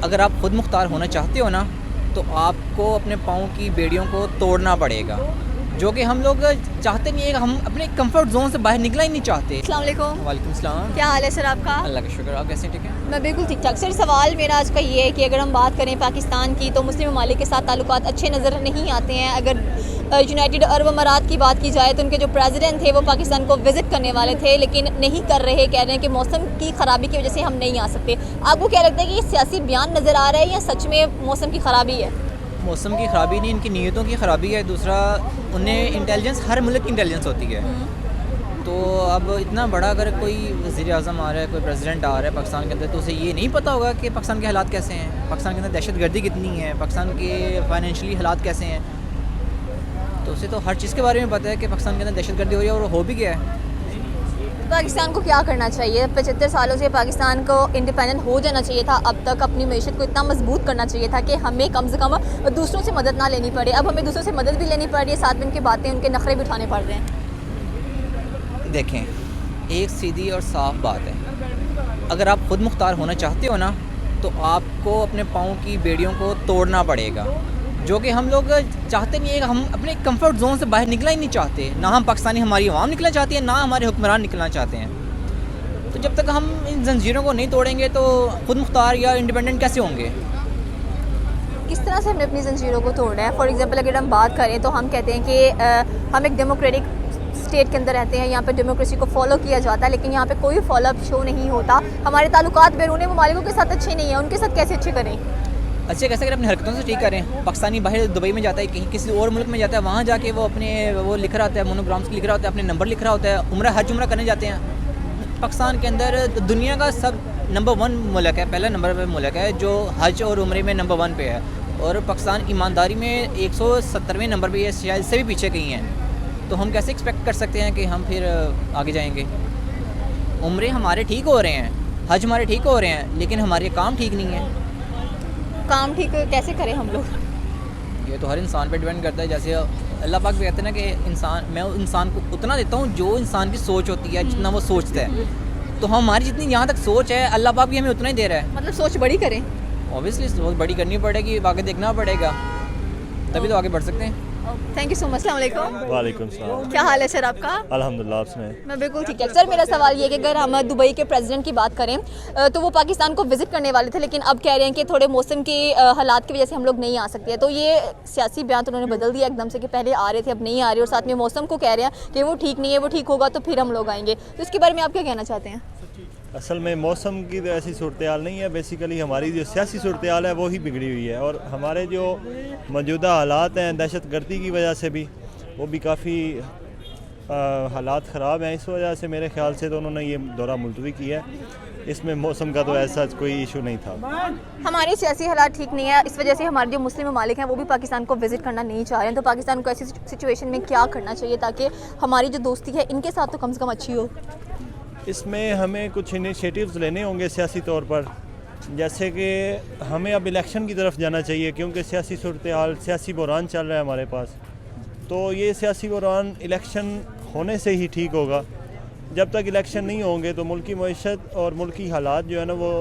अगर आप खुद मुख्तार होना चाहते हो ना तो आपको अपने पाँव की बेड़ियों को तोड़ना पड़ेगा, जो कि हम लोग चाहते नहीं है। हम अपने कंफर्ट जोन से बाहर निकलना ही नहीं चाहते। अस्सलाम वालेकुम। वालेकुम सलाम। क्या हाल है सर आपका? अल्लाह का शुक्र, आप कैसे? ठीक है। मैं बिल्कुल ठीक ठाक। सर सवाल मेरा आज का ये है कि अगर हम बात करें पाकिस्तान की तो मुस्लिम ममालिक के साथ ताल्लुकात अच्छे नज़र नहीं आते हैं। अगर यूनाइटेड अरब अमारात की बात की जाए तो उनके जो प्रेसिडेंट थे वो पाकिस्तान को विज़िट करने वाले थे लेकिन नहीं कर रहे, कह रहे हैं कि मौसम की ख़राबी की वजह से हम नहीं आ सकते। आपको क्या लगता है कि ये सियासी बयान नज़र आ रहा है या सच में मौसम की ख़राबी है? मौसम की ख़राबी नहीं, इनकी नीयतों की ख़राबी है। दूसरा, उन्हें इंटेलिजेंस, हर मुल्क की इंटेलिजेंस होती है। तो अब इतना बड़ा अगर कोई वज़ीर आज़म आ रहा है, कोई प्रेसिडेंट आ रहा है पाकिस्तान के अंदर, तो उसे ये नहीं पता होगा कि पाकिस्तान के हालात कैसे हैं, पाकिस्तान के अंदर दहशत गर्दी कितनी है, पाकिस्तान के फाइनेंशियली हालात कैसे हैं। तो उसे तो हर चीज़ के बारे में पता है कि पाकिस्तान के अंदर दहशत गर्दी हो रही है और हो भी गया है। पाकिस्तान को क्या करना चाहिए? 75 सालों से पाकिस्तान को इंडिपेंडेंट हो जाना चाहिए था। अब तक अपनी मैशत को इतना मजबूत करना चाहिए था कि हमें कम से कम दूसरों से मदद ना लेनी पड़े। अब हमें दूसरों से मदद भी लेनी पड़ रही है, साथ में उनकी बातें, उनके नखरे भी उठाने पड़ रहे हैं। देखें, एक सीधी और साफ बात है, अगर आप खुद मुख्तार होना चाहते हो ना तो आपको अपने पाँव की बेड़ियों को तोड़ना पड़ेगा, जो कि हम लोग चाहते नहीं है। हम अपने कंफर्ट जोन से बाहर निकलना ही नहीं चाहते। ना हम पाकिस्तानी, हमारी आवाम निकलना चाहती है, ना हमारे हुक्मरान निकलना चाहते हैं। तो जब तक हम इन जंजीरों को नहीं तोड़ेंगे तो खुद मुख्तार या इंडिपेंडेंट कैसे होंगे? किस तरह से हमने अपनी जंजीरों को तोड़ना है? फॉर एग्जांपल अगर हम बात करें तो हम कहते हैं कि हम एक डेमोक्रेटिक स्टेट के अंदर रहते हैं, यहाँ पे डेमोक्रेसी को फॉलो किया जाता है, लेकिन यहाँ पे कोई फॉलोअप शो नहीं होता। हमारे ताल्लुकात बैरून ममालिकों के साथ अच्छे नहीं हैं, उनके साथ कैसे अच्छे करें? अच्छे कैसे करें? अपनी हरकतों से ठीक करें। पाकिस्तानी बाहर दुबई में जाता है, कहीं किसी और मुल्क में जाता है, वहाँ जाके वो अपने वो लिख रहा होता है, मोनोग्राम्स लिख रहा होता है, अपने नंबर लिख रहा होता है, उम्रा हज उम्रा करने जाते हैं। पाकिस्तान के अंदर दुनिया का सब नंबर 1 मुल्क है, पहला नंबर पर मुल्क है जो हज और उम्रे में नंबर 1 पे है। और पाकिस्तान ईमानदारी में 170वें नंबर पर है, शायद से भी पीछे कहीं है। तो हम कैसे एक्सपेक्ट कर सकते हैं कि हम फिर आगे जाएंगे? उम्रे हमारे ठीक हो रहे हैं, हज हमारे ठीक हो रहे हैं, लेकिन हमारे काम ठीक नहीं है। काम ठीक कैसे करें हम लोग? ये तो हर इंसान पे डिपेंड करता है। जैसे अल्लाह पाक भी कहते हैं ना कि मैं इंसान को उतना देता हूँ जो इंसान की सोच होती है, जितना वो सोचता है। तो हमारी जितनी यहाँ तक सोच है, अल्लाह पाक भी हमें उतना ही दे रहा है। मतलब सोच बड़ी करें। ऑब्वियसली सोच बड़ी करनी पड़ेगी, आगे देखना पड़ेगा, तभी तो आगे बढ़ सकते हैं। Thank you so much. अस्सलाम वालेकुम। वालेकुम सलाम। क्या हाल है सर आपका? अल्हम्दुलिल्लाह। आप सुनाएं। मैं बिल्कुल ठीक है। सर मेरा सवाल ये है कि अगर हम दुबई के प्रेसिडेंट की बात करें तो वो पाकिस्तान को विज़िट करने वाले थे, लेकिन अब कह रहे हैं कि थोड़े मौसम के हालात की वजह से हम लोग नहीं आ सकते हैं। तो ये सियासी बयान तो उन्होंने बदल दिया एकदम से कि पहले आ रहे थे अब नहीं आ रहे, और साथ में मौसम को कह रहे हैं कि वो ठीक नहीं है, वो ठीक होगा तो फिर हम लोग आएंगे। तो इसके बारे में आप क्या कहना चाहते हैं? असल में मौसम की तो ऐसी सूरत हाल नहीं है, बेसिकली हमारी जो सियासी सूरत हाल है वो ही बिगड़ी हुई है। और हमारे जो मौजूदा हालात हैं दहशत गर्दी की वजह से भी वो भी काफ़ी हालात ख़राब हैं। इस वजह से मेरे ख्याल से तो उन्होंने ये दौरा मुलतवी किया है। इसमें मौसम का तो ऐसा कोई इशू नहीं था। हमारे सियासी हालात ठीक नहीं है, इस वजह से हमारे जो मुस्लिम ममालिक हैं वो भी पाकिस्तान को विज़िट करना नहीं चाह रहे हैं। तो पाकिस्तान को ऐसी सिचुएशन में क्या करना चाहिए ताकि हमारी जो दोस्ती है इनके साथ तो कम से कम अच्छी हो? इसमें हमें कुछ इनिशिएटिव्स लेने होंगे सियासी तौर पर, जैसे कि हमें अब इलेक्शन की तरफ जाना चाहिए, क्योंकि सियासी सूरत हाल, सियासी बहरान चल रहा है हमारे पास। तो ये सियासी बहरान इलेक्शन होने से ही ठीक होगा। जब तक इलेक्शन नहीं होंगे तो मुल्की मईशत और मुल्की हालात जो है ना वो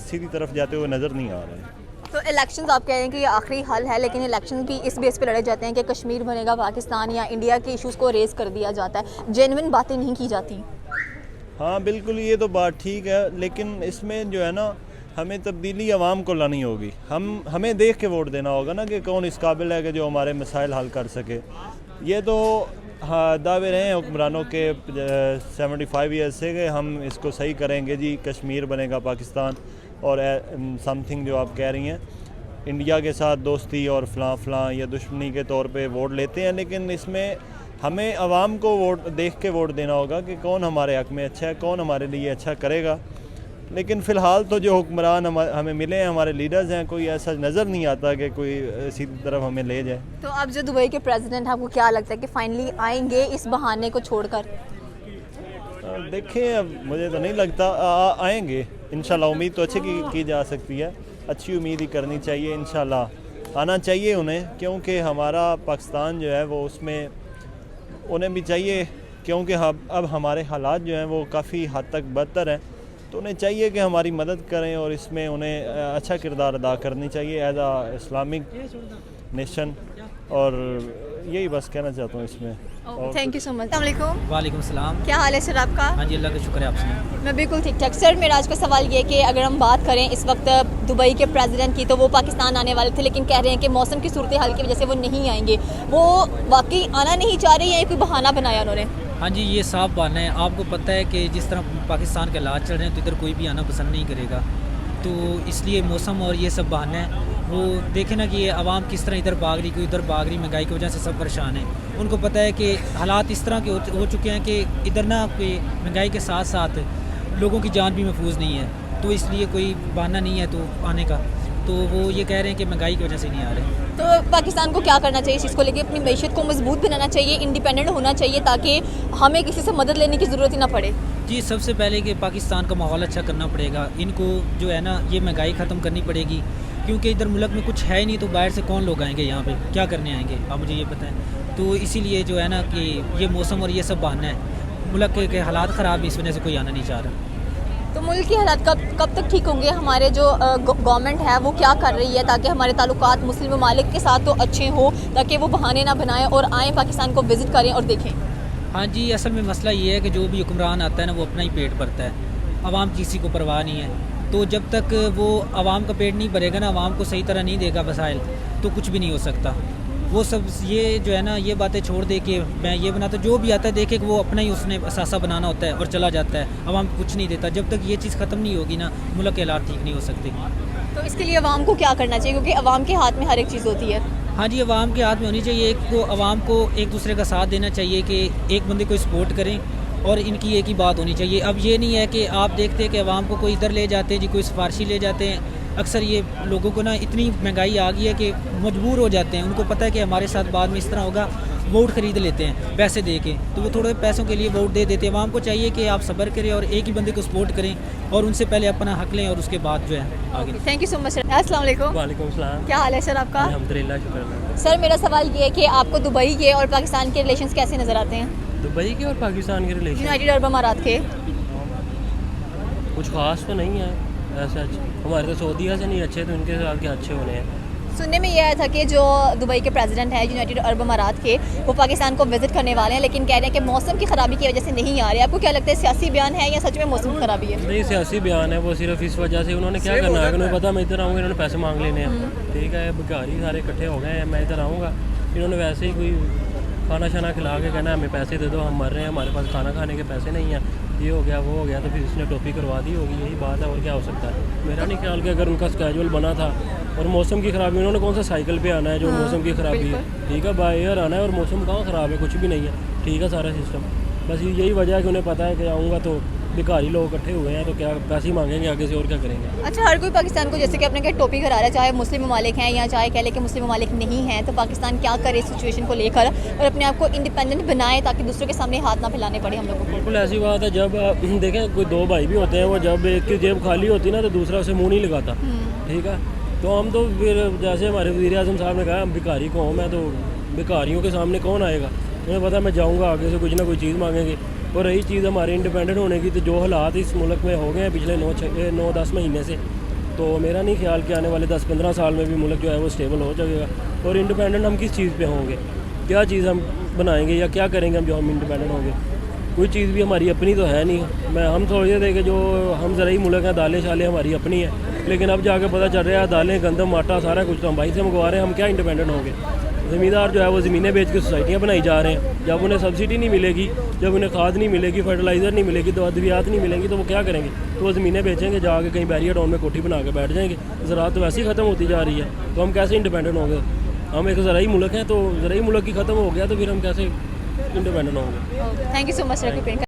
सीधी तरफ जाते हुए नज़र नहीं आ रहे हैं। तो इलेक्शंस आप कह रहे हैं कि ये आखिरी हल है, लेकिन इलेक्शन भी इस बेस पे लड़े जाते हैं कि कश्मीर बनेगा पाकिस्तान या इंडिया के इश्यूज़ को रेज़ कर दिया जाता है, जेन्युइन बातें नहीं की जाती। हाँ बिल्कुल, ये तो बात ठीक है, लेकिन इसमें जो है ना हमें तब्दीली आवाम को लानी होगी। हमें देख के वोट देना होगा ना कि कौन इस काबिल है कि जो हमारे मसाइल हल कर सके। ये तो हाँ दावे रहे हैं हुक्मरानों के 75 ईयर्स से कि हम इसको सही करेंगे जी, कश्मीर बनेगा पाकिस्तान, और समथिंग जो आप कह रही हैं इंडिया के साथ दोस्ती और फ़लाँ या दुश्मनी के तौर पे वोट लेते हैं। लेकिन इसमें हमें आवाम को वोट देख के वोट देना होगा कि कौन हमारे हक़ में अच्छा है, कौन हमारे लिए अच्छा करेगा। लेकिन फ़िलहाल तो जो हुक्मरान हमें मिले हैं, हमारे लीडर्स हैं, कोई ऐसा नज़र नहीं आता कि कोई सीधी तरफ हमें ले जाए। तो अब जो दुबई के प्रेसिडेंट हैं, आपको क्या लगता है कि फाइनली आएंगे इस बहाने को छोड़कर? देखें, अब मुझे तो नहीं लगता आएंगे। इंशाल्लाह उम्मीद तो अच्छी की जा सकती है, अच्छी उम्मीद ही करनी चाहिए। इंशाल्लाह आना चाहिए उन्हें, क्योंकि हमारा पाकिस्तान जो है वो उसमें उन्हें भी चाहिए, क्योंकि अब हमारे हालात जो हैं वो काफ़ी हद तक बदतर हैं। तो उन्हें चाहिए कि हमारी मदद करें और इसमें उन्हें अच्छा किरदार अदा करनी चाहिए एज आ इस्लामिक नेशन, और यही बस कहना चाहता हूँ इसमें। Thank you so much. अस्सलाम वालेकुम। वालेकुम सलाम। क्या हाल है सर आपका? हाँ जी, अल्लाह का शुक्र है आपसे। मैं बिल्कुल ठीक ठाक। सर मेरा आज का सवाल ये है कि अगर हम बात करें इस वक्त दुबई के प्रेसिडेंट की, तो वो पाकिस्तान आने वाले थे, लेकिन कह रहे हैं कि मौसम की सूरत हाल की वजह से वो नहीं आएंगे। वो वाकई आना नहीं चाह रहे या कोई बहाना बनाया उन्होंने? हाँ जी, ये साफ बहाना है। आपको पता है कि जिस तरह पाकिस्तान के हालात चल रहे हैं तो इधर कोई भी आना पसंद नहीं करेगा, तो इसलिए मौसम और ये सब बहाना है। वो देखें ना कि ये आवाम किस तरह इधर भाग रही, कोई उधर भाग रही, महंगाई की वजह से सब परेशान है। उनको पता है कि हालात इस तरह के हो चुके हैं कि इधर ना कोई महंगाई के साथ साथ लोगों की जान भी महफूज नहीं है, तो इसलिए कोई बहाना नहीं है तो आने का। तो वो ये कह रहे हैं कि महंगाई की वजह से नहीं आ रहे। तो पाकिस्तान को क्या करना चाहिए इस चीज़ को लेकर? अपनी मैशत को मजबूत बनाना चाहिए, इंडिपेंडेंट होना चाहिए, ताकि हमें किसी से मदद लेने की ज़रूरत ही ना पड़े। जी, सबसे पहले कि पाकिस्तान का माहौल अच्छा करना पड़ेगा। इनको जो है ना ये महंगाई ख़त्म करनी पड़ेगी, क्योंकि इधर मुल्क में कुछ है ही नहीं, तो बाहर से कौन लोग आएंगे यहाँ पे, क्या करने आएंगे आप मुझे ये बताएं। तो इसीलिए जो है ना कि ये मौसम और ये सब बहाना है। मुल्क के हालात ख़राब है, इस वजह से कोई आना नहीं चाह रहा। तो मुल्क के हालात कब तक ठीक होंगे? हमारे जो गवर्नमेंट है वो क्या कर रही है ताकि हमारे ताल्लुकात मुस्लिम ममालिक के साथ तो अच्छे हों, ताकि वो बहाने ना बनाएं और आएँ पाकिस्तान को विज़िट करें और देखें? हाँ जी, असल में मसला ये है कि जो भी हुक्मरान आता है ना वो अपना ही पेट भरता है, आवाम किसी को परवाह नहीं है। तो जब तक वो आवाम का पेट नहीं भरेगा ना, आवाम को सही तरह नहीं देगा वसाइल, तो कुछ भी नहीं हो सकता। वो सब ये जो है ना ये बातें छोड़ दे के मैं ये बनाता, जो भी आता है देखे कि वो अपना ही उसने असासा बनाना होता है और चला जाता है, आवाम को कुछ नहीं देता। जब तक ये चीज़ ख़त्म नहीं होगी ना, मुल्क के हालात ठीक नहीं हो सकते। तो इसके लिए अवाम को क्या करना चाहिए, क्योंकि अवाम के हाथ में हर एक चीज़ होती है? हाँ जी, आवाम के हाथ में होनी चाहिए। एक को आवाम को एक दूसरे का साथ देना चाहिए कि एक बंदे को सपोर्ट करें, और इनकी एक ही बात होनी चाहिए। अब ये नहीं है कि आप देखते हैं कि आवाम को कोई इधर ले जाते हैं जी, कोई सिफारशी ले जाते हैं। अक्सर ये लोगों को ना इतनी महंगाई आ गई है कि मजबूर हो जाते हैं। उनको पता है कि हमारे साथ बाद में इस तरह होगा, वोट खरीद लेते हैं पैसे दे के, तो वो थोड़े पैसों के लिए वोट दे देते हैं। आवाम को चाहिए कि आप सब्र करें और एक ही बंदे को सपोर्ट करें, और उनसे पहले अपना हक लें और उसके बाद जो है आगे। Thank you so much. अस्सलाम वालेकुम। वालेकुम सलाम। क्या हाल है सर आपका? अल्हम्दुलिल्लाह, शुक्र अल्लाह। सर मेरा सवाल ये है कि आपको दुबई के और पाकिस्तान के रिलेशंस कैसे नज़र आते हैं? दुबई के और पाकिस्तान के रिलेशन यूनाइटेड अरब अमारात के? कुछ ख़ास तो नहीं है ऐसा। हमारे तो सऊदीया से नहीं अच्छे, तो इनके साथ क्या अच्छे होने हैं। सुनने में ये आया था कि जो दुबई के प्रेसिडेंट हैं यूनाइटेड अरब अमारात के, वो पाकिस्तान को विजिट करने वाले हैं, लेकिन कह रहे हैं कि मौसम की ख़राबी की वजह से नहीं आ रहे। आपको क्या लगता है, सियासी बयान है या सच में मौसम की ख़राबी है? नहीं, सियासी बयान है वो। सिर्फ इस वजह से उन्होंने क्या करना है, उन्हें पता मैं इधर आऊँगा, इन्होंने पैसे मांग लेने हैं। ठीक है, भिखारी सारे इकट्ठे हो गए हैं, मैं इधर आऊँगा, इन्होंने वैसे ही कोई खाना शाना खिला के कहना हमें पैसे दे दो, हम मर रहे हैं, हमारे पास खाना खाने के पैसे नहीं हैं, ये हो गया वो हो गया, तो फिर इसने टोपी करवा दी होगी। यही बात है, और क्या हो सकता है। मेरा नहीं ख्याल कि अगर उनका स्केजुअल बना था और मौसम की ख़राबी, उन्होंने कौन सा साइकिल पे आना है जो मौसम की ख़राबी है। ठीक है, बाय एयर आना है, और मौसम कहाँ ख़राब है, कुछ भी नहीं है। ठीक है, सारा सिस्टम बस यही वजह है कि उन्हें पता है कि आऊँगा तो भिखारी लोग इकट्ठे हुए हैं, तो क्या पैसे मांगेंगे आगे से, और क्या करेंगे। अच्छा, हर कोई पाकिस्तान को जैसे कि अपने क्या टोपी करा रहा है, चाहे मुस्लिम ममालिक हैं या चाहे कह ले कि मुस्लिम ममालिक नहीं हैं, तो पाकिस्तान क्या करे इस सिचुएशन को लेकर और अपने आप को इंडिपेंडेंट बनाए ताकि दूसरों के सामने हाथ ना फैलाने पड़े हम लोगों को? बिल्कुल ऐसी बात है। जब देखें कोई दो भाई भी होते हैं, वो जब एक की जेब खाली होती है ना, तो दूसरा उसे मुँह नहीं लगाता। ठीक है, तो हम तो फिर जैसे हमारे वज़ीर आज़म साहब ने कहा, हम भिखारी को मैं तो भिखारियों के सामने कौन आएगा। उन्हें पता मैं जाऊँगा आगे से कुछ ना कोई चीज़ मांगेंगे। और रही चीज़ हमारे इंडिपेंडेंट होने की, तो जो हालात इस मुल्क में हो गए हैं पिछले 9-10 महीने से, तो मेरा नहीं ख्याल कि आने वाले 10-15 साल में भी मुल्क जो है वो स्टेबल हो जाएगा। और इंडिपेंडेंट हम किस चीज़ पे होंगे, क्या चीज़ हम बनाएंगे या क्या करेंगे हम जो हम इंडिपेंडेंट होंगे? कोई चीज़ भी हमारी अपनी तो है नहीं। हम सोचते थे कि जो हम ज़रूरी मुल्क हैं, दालें शालें हमारी अपनी है, लेकिन अब जाके पता चल रहा है दालें, गंदम, आटा सारा कुछ तो हम बाहर से मंगवा रहे हैं। हम क्या इंडिपेंडेंट होंगे? ज़मींदार जो है वो ज़मीनें बेच के सोसाइटियाँ बनाई जा रहे हैं। जब उन्हें सब्सिडी नहीं मिलेगी, जब उन्हें खाद नहीं मिलेगी, फर्टिलाइज़र नहीं मिलेगी, तो अद्वियात नहीं मिलेंगी, तो वो क्या करेंगे? तो वो ज़मीनें बेचेंगे, जाके कहीं बैरियर टाउन में कोठी बना के बैठ जाएंगे। ज़राअत तो वैसे ही ख़त्म होती जा रही है, तो हम कैसे इंडिपेंडेंट होंगे? हम एक ज़राई मुल्क हैं, तो ज़राई मुल्क ही ख़त्म हो गया, तो फिर हम कैसे इंडिपेंडेंट होंगे? Thank you so much sir.